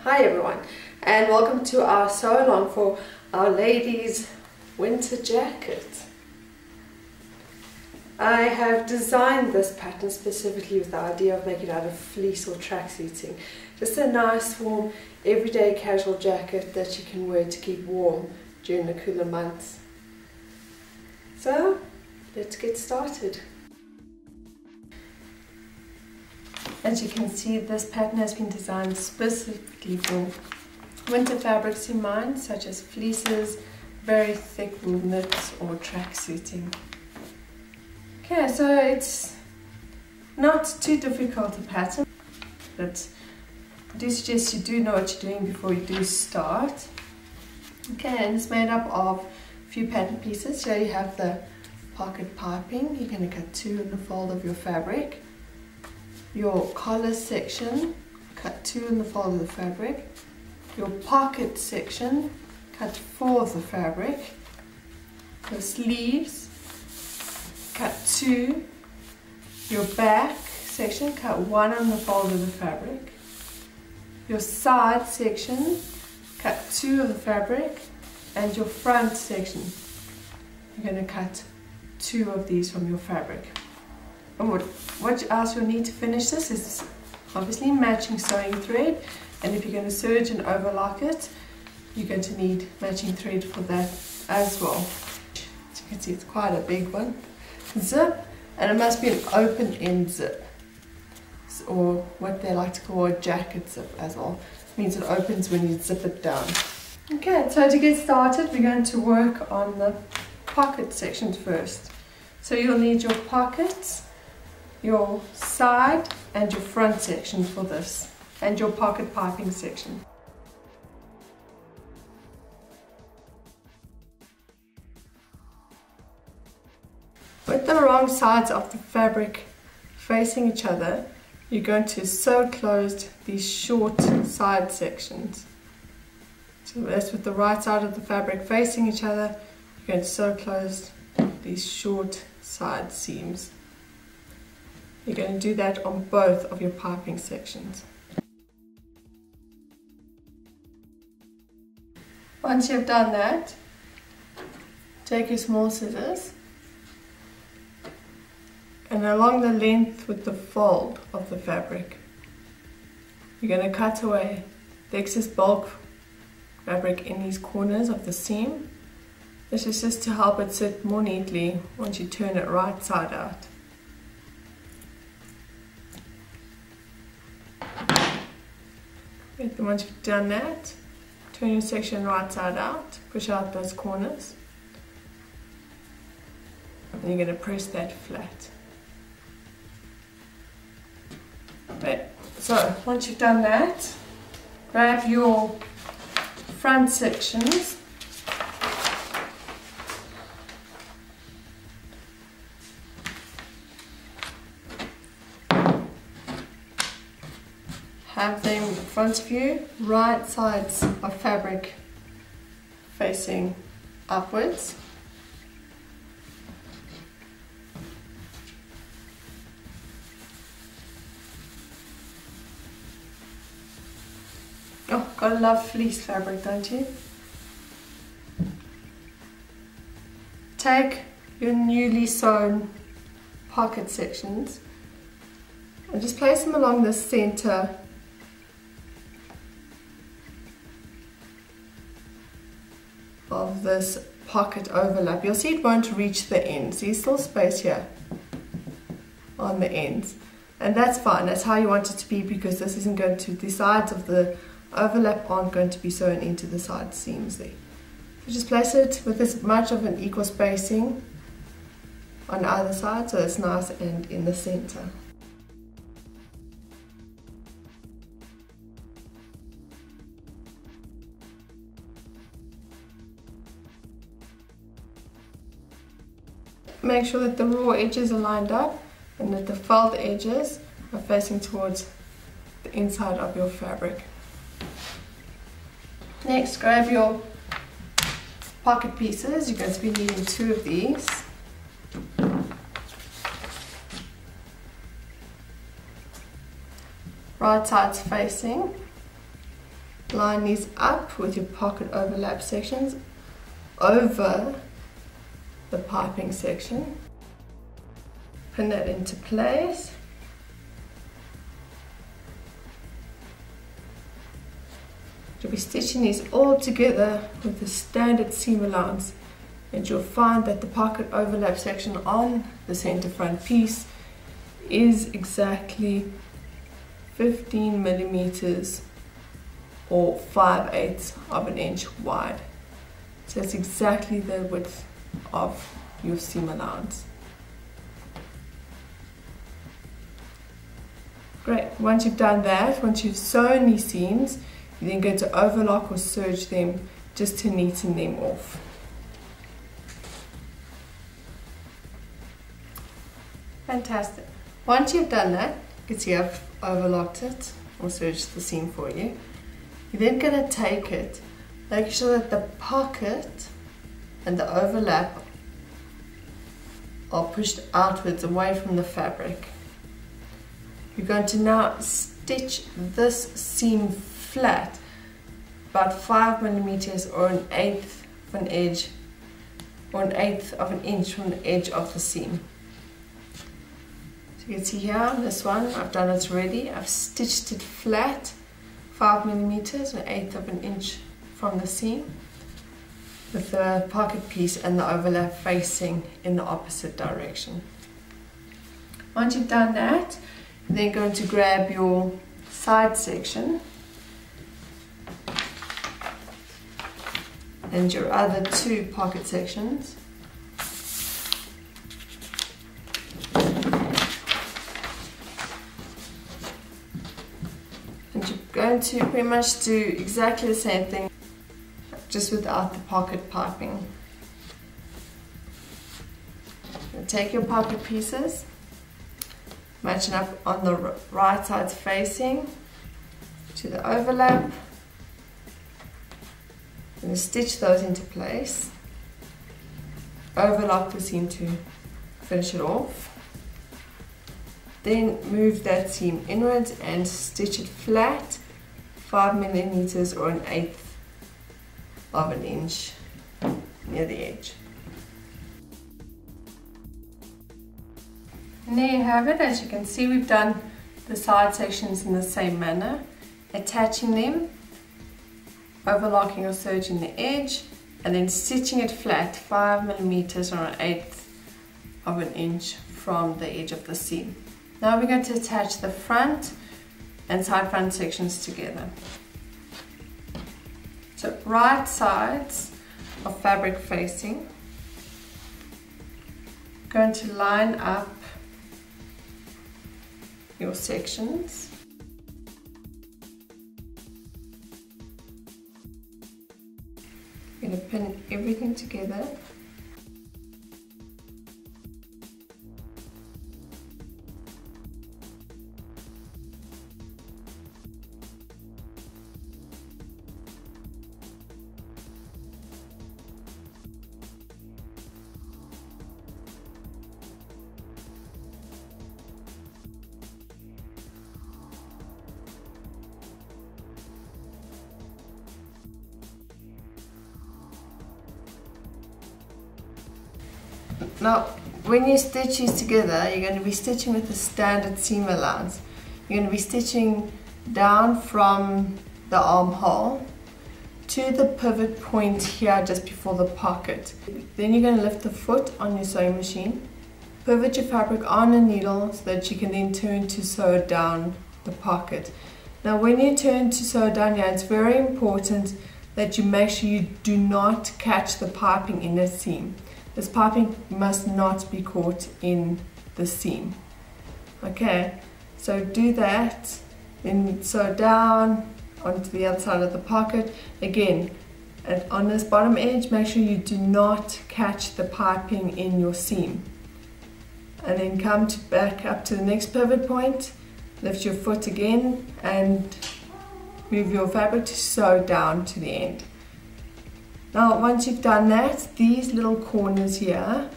Hi everyone, and welcome to our sew along for our ladies winter jacket. I have designed this pattern specifically with the idea of making it out of fleece or tracksuiting. Just a nice warm everyday casual jacket that you can wear to keep warm during the cooler months. So let's get started. As you can see, this pattern has been designed specifically for winter fabrics in mind, such as fleeces, very thick wool knits or tracksuiting. Okay, so it's not too difficult a pattern, but I do suggest you do know what you're doing before you do start. Okay, and it's made up of a few pattern pieces. Here you have the pocket piping. You're going to cut 2 in the fold of your fabric. Your collar section, cut 2 in the fold of the fabric. Your pocket section, cut 4 of the fabric. Your sleeves, cut 2. Your back section, cut 1 on the fold of the fabric. Your side section, cut 2 of the fabric. And your front section, you're going to cut 2 of these from your fabric. And what else you'll need to finish this is obviously matching sewing thread, and if you're going to serge and overlock it, you're going to need matching thread for that as well. As you can see, it's quite a big one. Zip, and it must be an open end zip, or what they like to call a jacket zip as well. It means it opens when you zip it down. Okay, so to get started, we're going to work on the pocket sections first. So you'll need your pockets, your side and your front section for this, and your pocket piping section. With the wrong sides of the fabric facing each other, you're going to sew closed these short side sections. So that's with the right side of the fabric facing each other, you're going to sew closed these short side seams. You're going to do that on both of your piping sections. Once you've done that, take your small scissors and along the length with the fold of the fabric, you're going to cut away the excess bulk fabric in these corners of the seam. This is just to help it sit more neatly once you turn it right side out. Then once you've done that, turn your section right side out, push out those corners, and you're going to press that flat. Okay, so once you've done that, grab your front sections have them in front of you, right sides of fabric facing upwards. Oh, gotta love fleece fabric, don't you? Take your newly sewn pocket sections and just place them along the center of this pocket overlap. You'll see it won't reach the end, so there's still space here on the ends, and that's fine. That's how you want it to be, because this isn't going to, the sides of the overlap aren't going to be sewn into the side seams there. So just place it with as much of an equal spacing on either side, so it's nice and in the center. Make sure that the raw edges are lined up and that the felt edges are facing towards the inside of your fabric. Next, grab your pocket pieces. You're going to be needing 2 of these. right sides facing. line these up with your pocket overlap sections over the piping section. Pin that into place. You'll be stitching these all together with the standard seam allowance, and you'll find that the pocket overlap section on the center front piece is exactly 15 millimeters or 5/8 of an inch wide. So it's exactly the width of your seam allowance. Great. Once you've done that, once you've sewn these seams, you then go to overlock or serge them just to neaten them off. Fantastic. Once you've done that, you can see I've overlocked it or serged the seam for you. You're then going to take it, make sure that the pocket and the overlap are pushed outwards away from the fabric. You're going to now stitch this seam flat, about 5 millimeters or 1/8 of an edge, or 1/8 of an inch from the edge of the seam. So you can see here on this one, I've done it already. I've stitched it flat, 5 millimeters or 1/8 of an inch from the seam, with the pocket piece and the overlap facing in the opposite direction. Once you've done that, you're then going to grab your side section and your other two pocket sections. And you're going to pretty much do exactly the same thing, just without the pocket piping. You'll take your pocket pieces, matching up on the right side facing to the overlap, and stitch those into place. Overlock the seam to finish it off. Then move that seam inwards and stitch it flat, 5 millimeters or 1/8 of an inch near the edge. And there you have it. As you can see, we've done the side sections in the same manner, attaching them, overlocking or serging the edge, and then stitching it flat, 5 millimeters or 1/8 of an inch from the edge of the seam. Now we're going to attach the front and side front sections together. So right sides of fabric facing, going to line up your sections. You're going to pin everything together. Now, when you stitch these together, you're going to be stitching with the standard seam allowance. You're going to be stitching down from the armhole to the pivot point here just before the pocket. Then you're going to lift the foot on your sewing machine, pivot your fabric on a needle so that you can then turn to sew down the pocket. Now, when you turn to sew down here, it's very important that you make sure you do not catch the piping in the seam. This piping must not be caught in the seam. Okay, so do that, then sew down onto the other side of the pocket. Again, on this bottom edge, make sure you do not catch the piping in your seam. And then come back up to the next pivot point, lift your foot again and move your fabric to sew down to the end. Now, once you've done that, these little corners here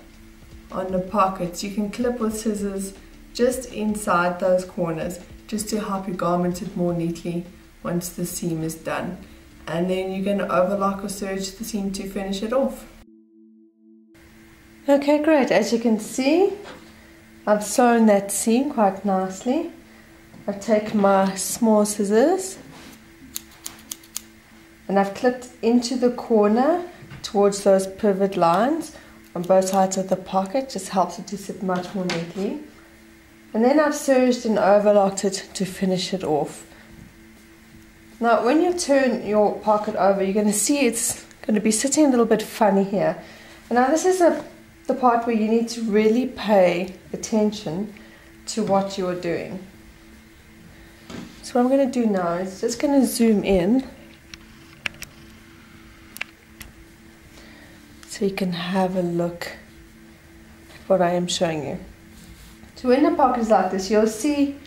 on the pockets, you can clip with scissors just inside those corners, just to help you garment it more neatly once the seam is done. And then you're going to overlock or serge the seam to finish it off. Okay, great. As you can see, I've sewn that seam quite nicely. I've taken my small scissors and I've clipped into the corner towards those pivot lines on both sides of the pocket. Just helps it to sit much more neatly. And then I've serged and overlocked it to finish it off. Now when you turn your pocket over, you're going to see it's going to be sitting a little bit funny here. And now this is the part where you need to really pay attention to what you're doing. So what I'm going to do now is just going to zoom in so you can have a look at what I am showing you. So when the pocket is like this, you'll see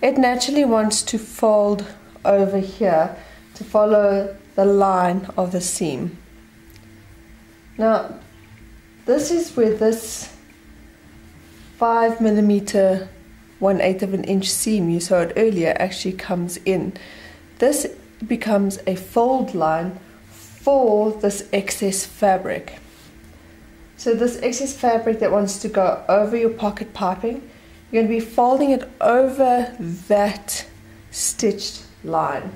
it naturally wants to fold over here to follow the line of the seam. Now this is where this 5mm 1/8 of an inch seam you sewed earlier actually comes in. This becomes a fold line for this excess fabric. So this excess fabric that wants to go over your pocket piping, you're going to be folding it over that stitched line.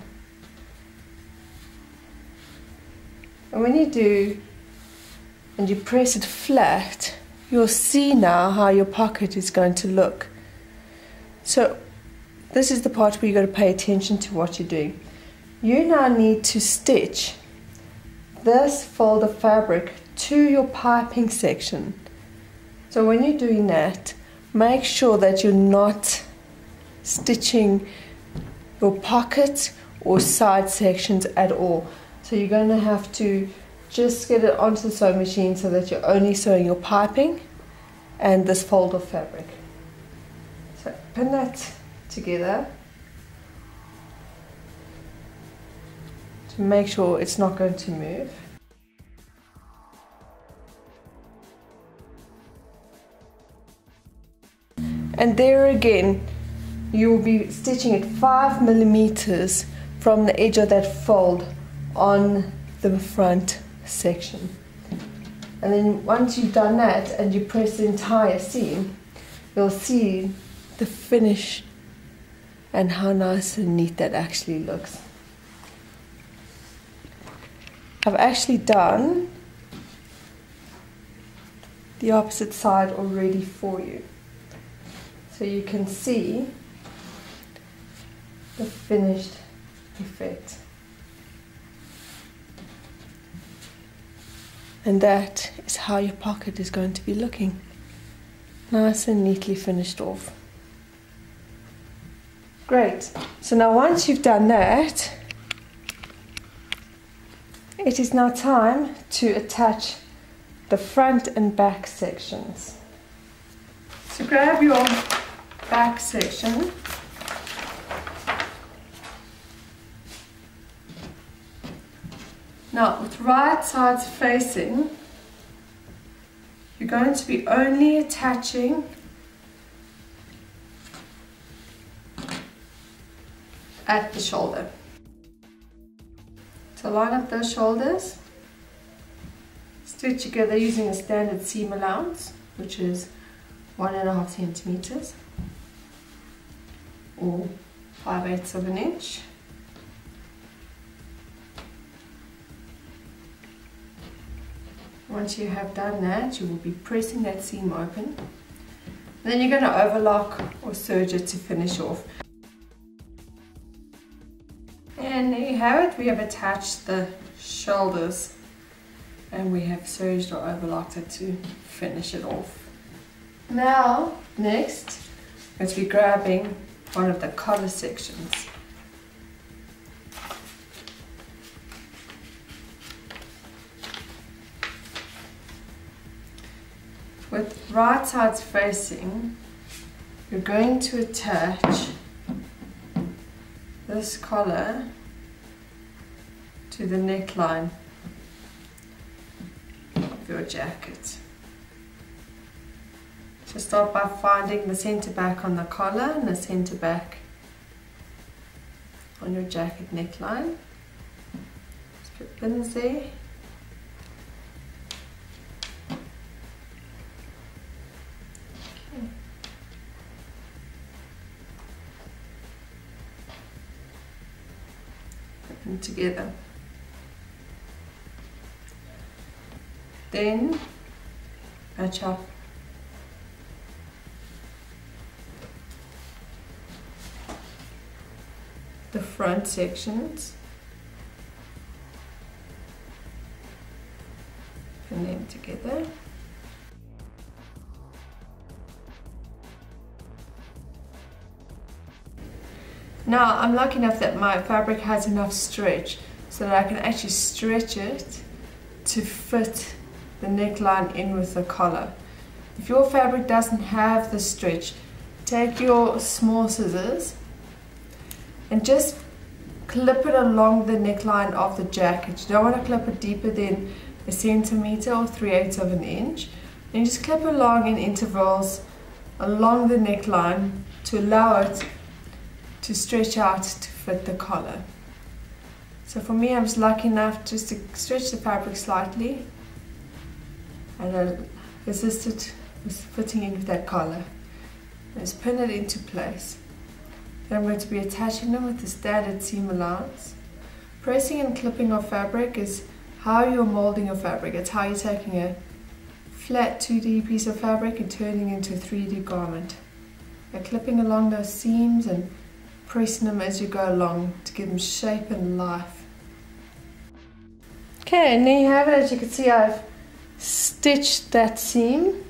And when you do and you press it flat, you'll see now how your pocket is going to look. So this is the part where you've got to pay attention to what you're doing. You now need to stitch this fold of fabric to your piping section. So when you're doing that, make sure that you're not stitching your pocket or side sections at all. So you're going to have to just get it onto the sewing machine so that you're only sewing your piping and this fold of fabric. So pin that together to make sure it's not going to move. And there again, you will be stitching it 5mm from the edge of that fold on the front section. And then once you've done that and you press the entire seam, you'll see the finish and how nice and neat that actually looks. I've actually done the opposite side already for you, so you can see the finished effect. And that is how your pocket is going to be looking. Nice and neatly finished off. Great. So now once you've done that, it is now time to attach the front and back sections. So grab your back section. Now, with right sides facing, you're going to be only attaching at the shoulder. So line up those shoulders, stitch together using a standard seam allowance, which is 1.5 centimeters or 5/8 of an inch. Once you have done that, you will be pressing that seam open. Then you're going to overlock or serge it to finish off. And there you have it. We have attached the shoulders and we have serged or overlocked it to finish it off. Now, next, I'm going to be grabbing one of the collar sections. With right sides facing, you're going to attach this collar to the neckline of your jacket. So start by finding the center back on the collar and the center back on your jacket neckline. Just put pins there. Put them together. Then match up the front sections, pin them together. Now I'm lucky enough that my fabric has enough stretch so that I can actually stretch it to fit the neckline in with the collar. If your fabric doesn't have the stretch, take your small scissors and just clip it along the neckline of the jacket. You don't want to clip it deeper than a centimeter or 3/8 of an inch. And just clip along in intervals along the neckline to allow it to stretch out to fit the collar. So for me, I was lucky enough just to stretch the fabric slightly and then assist it with fitting in with that collar. Just pin it into place. Then I'm going to be attaching them with the standard seam allowance. Pressing and clipping of fabric is how you're molding your fabric. It's how you're taking a flat 2D piece of fabric and turning it into a 3D garment. By clipping along those seams and pressing them as you go along to give them shape and life. Okay, and there you have it. As you can see, I've stitched that seam.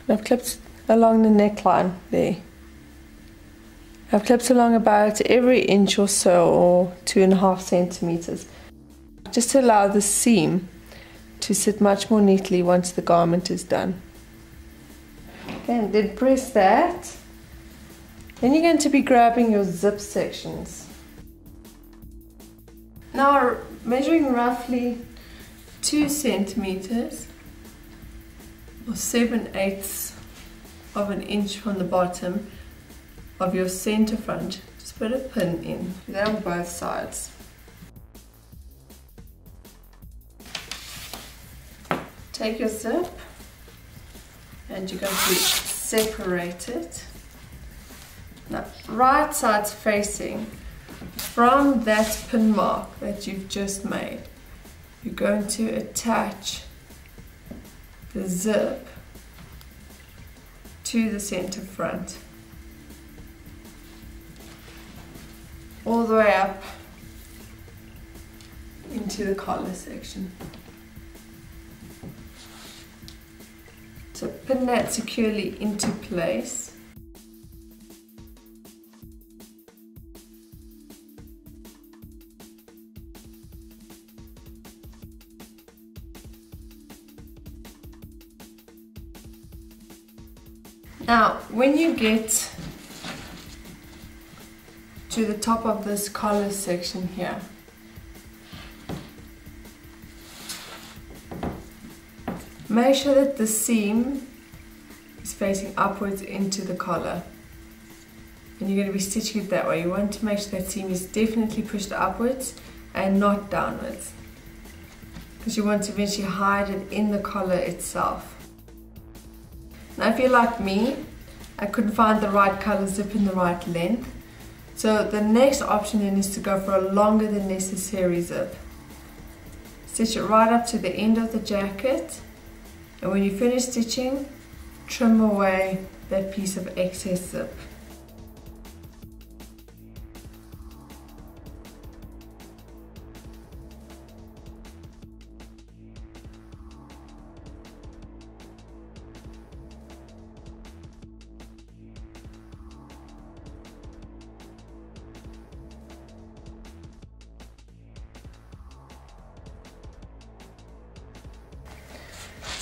I've clipped along the neckline there. I've clipped along about every inch or so, or 2.5 centimeters, just to allow the seam to sit much more neatly once the garment is done. Okay, and then press that. Then you're going to be grabbing your zip sections. Now measuring roughly 2 centimeters or 7/8 of an inch from the bottom of your center front, just put a pin in. Do that on both sides. Take your zip and you're going to separate it. Now, right side's facing from that pin mark that you've just made. You're going to attach the zip to the center front, all the way up into the collar section. So pin that securely into place. Now, when you get to the top of this collar section here, make sure that the seam is facing upwards into the collar. And you're going to be stitching it that way. You want to make sure that seam is definitely pushed upwards and not downwards, because you want to eventually hide it in the collar itself. Now if you're like me, I couldn't find the right color zip in the right length. So the next option then is to go for a longer than necessary zip. Stitch it right up to the end of the jacket, and when you finish stitching, trim away that piece of excess zip.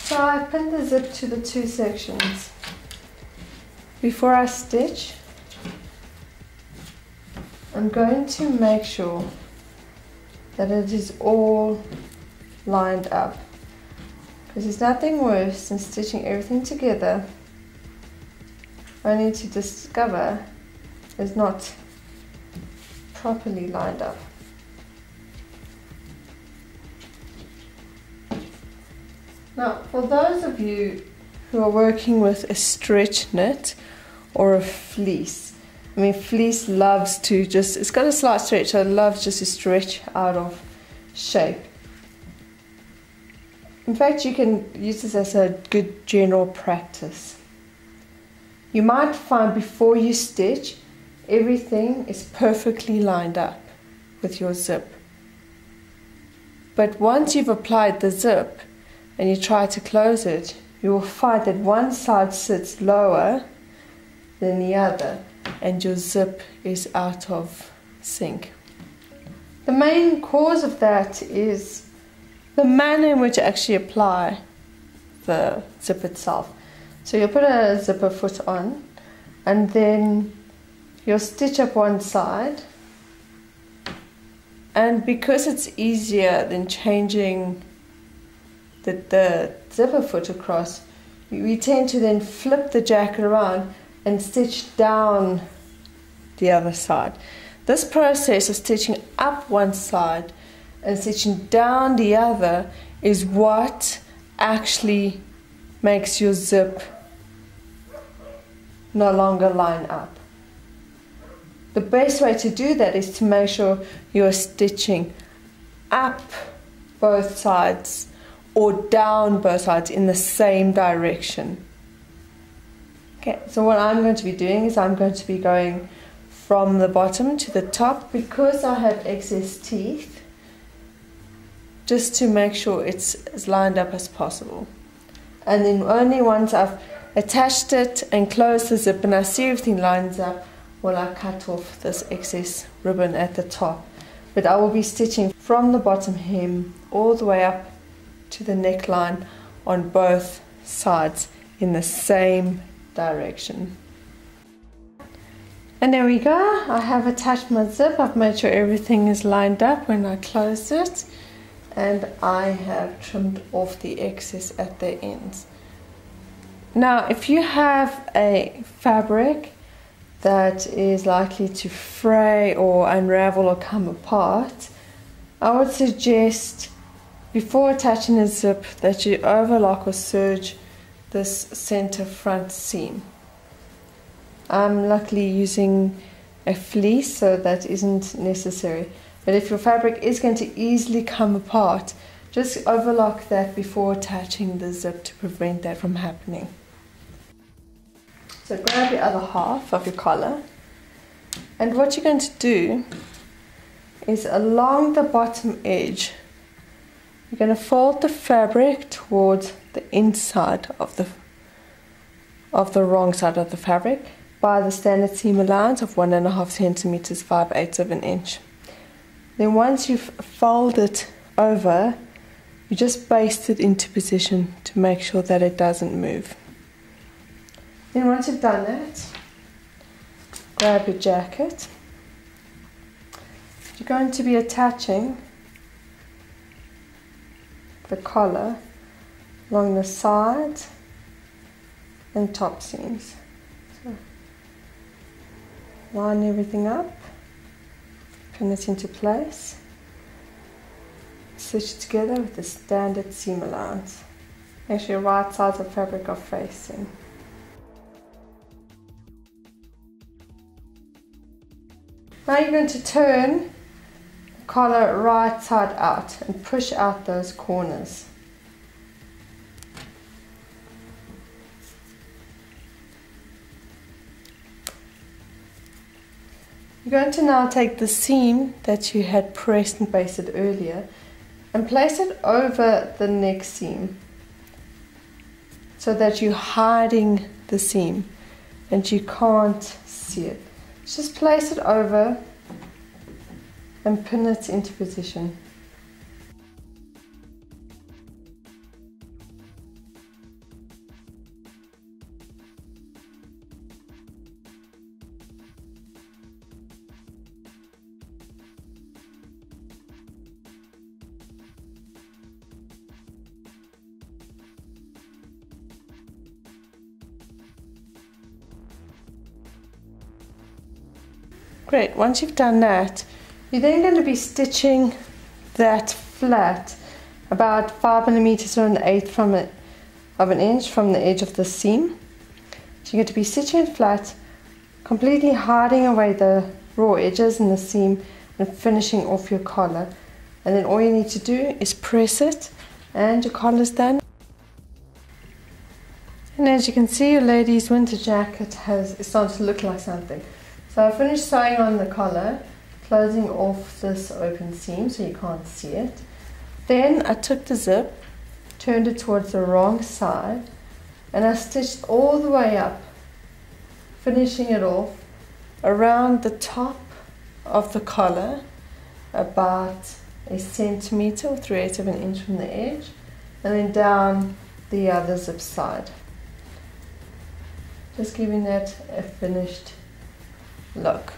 So I pinned the zip to the 2 sections. Before I stitch, I'm going to make sure that it is all lined up, because there's nothing worse than stitching everything together only to discover it's not properly lined up. Now, for those of you who are working with a stretch knit or a fleece, I mean, fleece loves to just, it's got a slight stretch, so it loves just to stretch out of shape. In fact, you can use this as a good general practice. You might find before you stitch, everything is perfectly lined up with your zip. But once you've applied the zip and you try to close it, you will find that one side sits lower than the other and your zip is out of sync. The main cause of that is the manner in which you actually apply the zip itself. So you'll put a zipper foot on and then you'll stitch up one side, and because it's easier than changing the zipper foot across, we tend to then flip the jacket around and stitch down the other side. This process of stitching up one side and stitching down the other is what actually makes your zip no longer line up. The best way to do that is to make sure you're stitching up both sides or down both sides in the same direction. Okay, so what I'm going to be doing is I'm going to be going from the bottom to the top because I have excess teeth, just to make sure it's as lined up as possible. And then only once I've attached it and closed the zip and I see everything lines up, will I cut off this excess ribbon at the top. But I will be stitching from the bottom hem all the way up to the neckline on both sides in the same direction. And there we go, I have attached my zip. I've made sure everything is lined up when I closed it, and I have trimmed off the excess at the ends. Now, if you have a fabric that is likely to fray or unravel or come apart, I would suggest before attaching a zip that you overlock or serge this center front seam. I'm luckily using a fleece, so that isn't necessary. But if your fabric is going to easily come apart, just overlock that before attaching the zip to prevent that from happening. So grab your other half of your collar, and what you're going to do is along the bottom edge, you're going to fold the fabric towards the inside of the wrong side of the fabric by the standard seam allowance of 1.5 centimeters, 5/8 of an inch. Then once you've folded over, you just baste it into position to make sure that it doesn't move. Then once you've done that, grab your jacket. You're going to be attaching the collar along the sides and top seams. So line everything up, pin it into place, stitch it together with the standard seam allowance. Make sure your right sides of fabric are facing. Now you're going to turn the collar right side out and push out those corners. You're going to now take the seam that you had pressed and basted earlier and place it over the next seam so that you're hiding the seam and you can't see it. Just place it over and pin it into position. Great, once you've done that, You're then going to be stitching that flat about 5 millimeters or 1/8 of an inch from the edge of the seam. So you're going to be stitching it flat, completely hiding away the raw edges in the seam and finishing off your collar. And then all you need to do is press it and your collar's done. And as you can see, your lady's winter jacket is starting to look like something. So I finished sewing on the collar, closing off this open seam so you can't see it. Then I took the zip, turned it towards the wrong side, and I stitched all the way up, finishing it off around the top of the collar, about 1 centimeter or 3/8 of an inch from the edge, and then down the other zip side. Just giving that a finished look.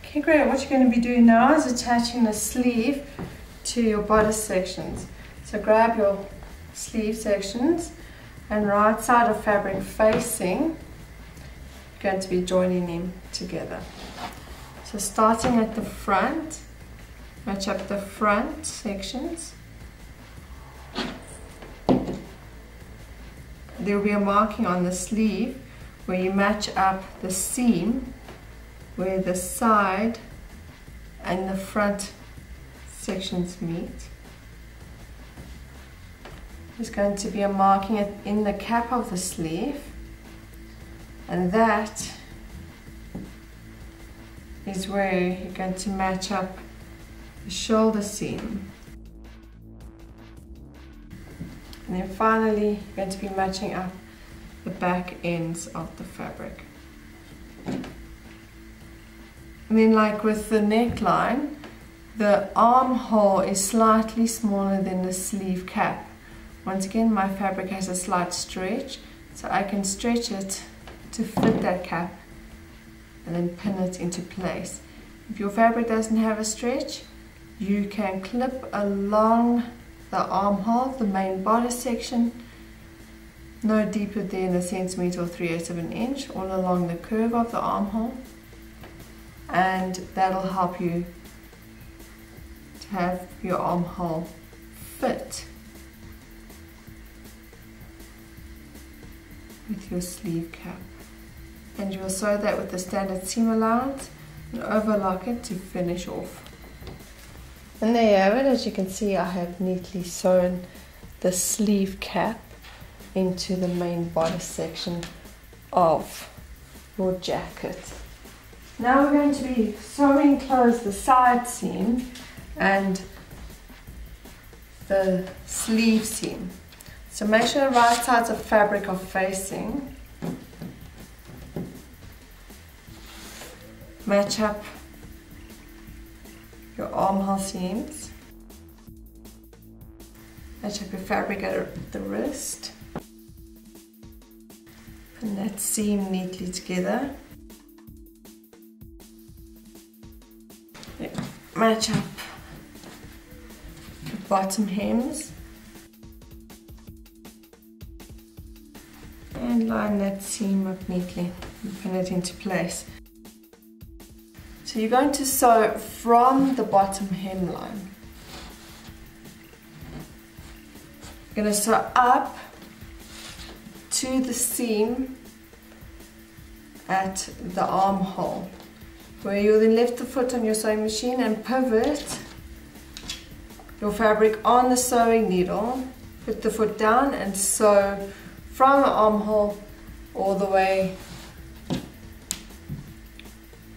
Okay, great. What you're going to be doing now is attaching the sleeve to your bodice sections. So grab your sleeve sections and right side of fabric facing, you're going to be joining them together. So starting at the front, match up the front sections. There will be a marking on the sleeve where you match up the seam where the side and the front sections meet. There's going to be a marking in the cap of the sleeve, and that is where you're going to match up the shoulder seam. And then finally, you're going to be matching up the back ends of the fabric. And then, like with the neckline, the armhole is slightly smaller than the sleeve cap. Once again, my fabric has a slight stretch, so I can stretch it to fit that cap and then pin it into place. If your fabric doesn't have a stretch, you can clip along the armhole, the main bodice section, no deeper than 1 centimeter or 3/8 of an inch, all along the curve of the armhole, and that'll help you to have your armhole fit with your sleeve cap. And you will sew that with the standard seam allowance and overlock it to finish off. And there you have it. As you can see, I have neatly sewn the sleeve cap into the main bodice section of your jacket. Now we're going to be sewing close the side seam and the sleeve seam. So make sure the right sides of fabric are facing. Match up your armhole seams. Match up your fabric at the wrist. Pin that seam neatly together. Match up the bottom hems. And line that seam up neatly and pin it into place. So you're going to sew from the bottom hemline. You're going to sew up to the seam at the armhole, where you'll then lift the foot on your sewing machine and pivot your fabric on the sewing needle. Put the foot down and sew from the armhole all the way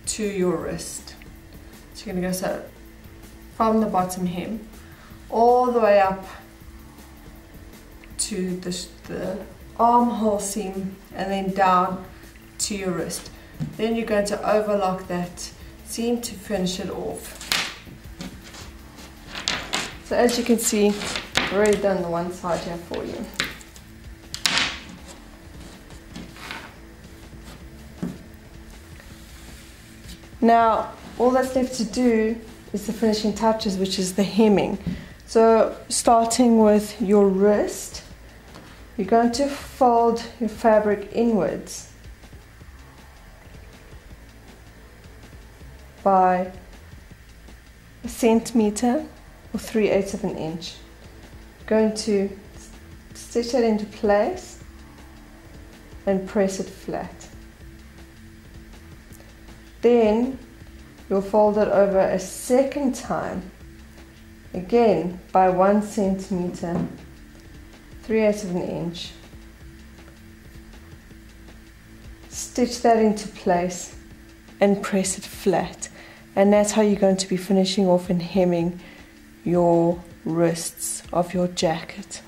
to your wrist. So you're going to go sew from the bottom hem all the way up to the armhole seam and then down to your wrist. Then you're going to overlock that seam to finish it off. So as you can see, I've already done the one side here for you. Now, all that's left to do is the finishing touches, which is the hemming. So, starting with your wrist, you're going to fold your fabric inwards. by 1 centimeter or 3/8 of an inch. Going to stitch that into place and press it flat. Then you'll fold it over a second time, again by 1 centimeter, 3/8 of an inch. Stitch that into place and press it flat. And that's how you're going to be finishing off and hemming your wrists of your jacket.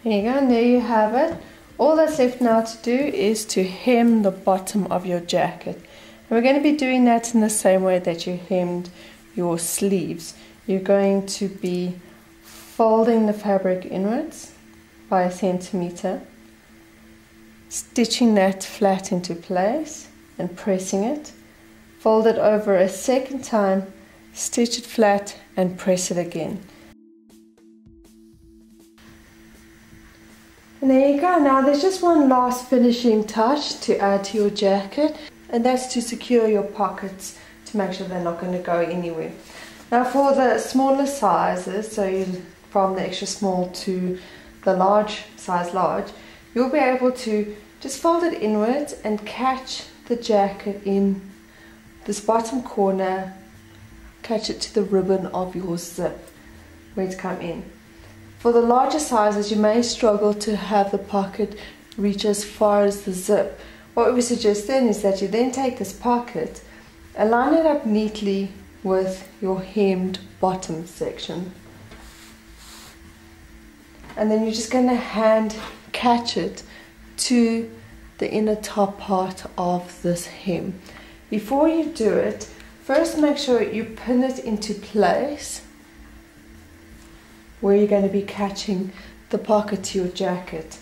There you go, and there you have it. All that's left now to do is to hem the bottom of your jacket. And we're going to be doing that in the same way that you hemmed your sleeves. You're going to be folding the fabric inwards by 1 centimeter, stitching that flat into place and pressing it. Fold it over a second time, stitch it flat and press it again. And there you go. Now there's just one last finishing touch to add to your jacket, and that's to secure your pockets to make sure they're not going to go anywhere. Now for the smaller sizes, so from the extra small to the large size large, you'll be able to just fold it inwards and catch the jacket in this bottom corner, catch it to the ribbon of your zip where it's come in. For the larger sizes, you may struggle to have the pocket reach as far as the zip. What we suggest then is that you then take this pocket and line it up neatly with your hemmed bottom section. And then you're just going to hand catch it to the inner top part of this hem. Before you do it, first make sure you pin it into place where you're going to be catching the pocket to your jacket.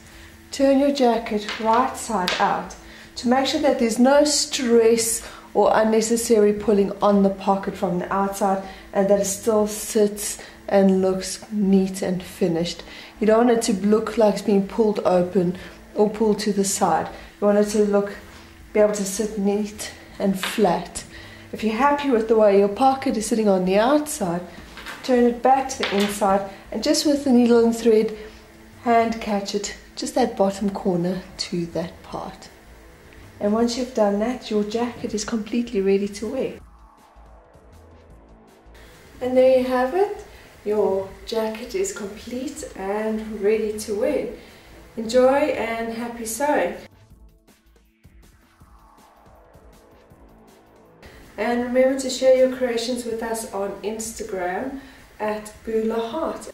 Turn your jacket right side out to make sure that there's no stress or unnecessary pulling on the pocket from the outside, and that it still sits and looks neat and finished. You don't want it to look like it's being pulled open or pulled to the side. You want it to be able to sit neat and flat. If you're happy with the way your pocket is sitting on the outside, turn it back to the inside and just with the needle and thread, hand catch it, just that bottom corner to that part. And once you've done that, your jacket is completely ready to wear. And there you have it. Your jacket is complete and ready to wear. Enjoy and happy sewing. And remember to share your creations with us on Instagram at Bula Heart.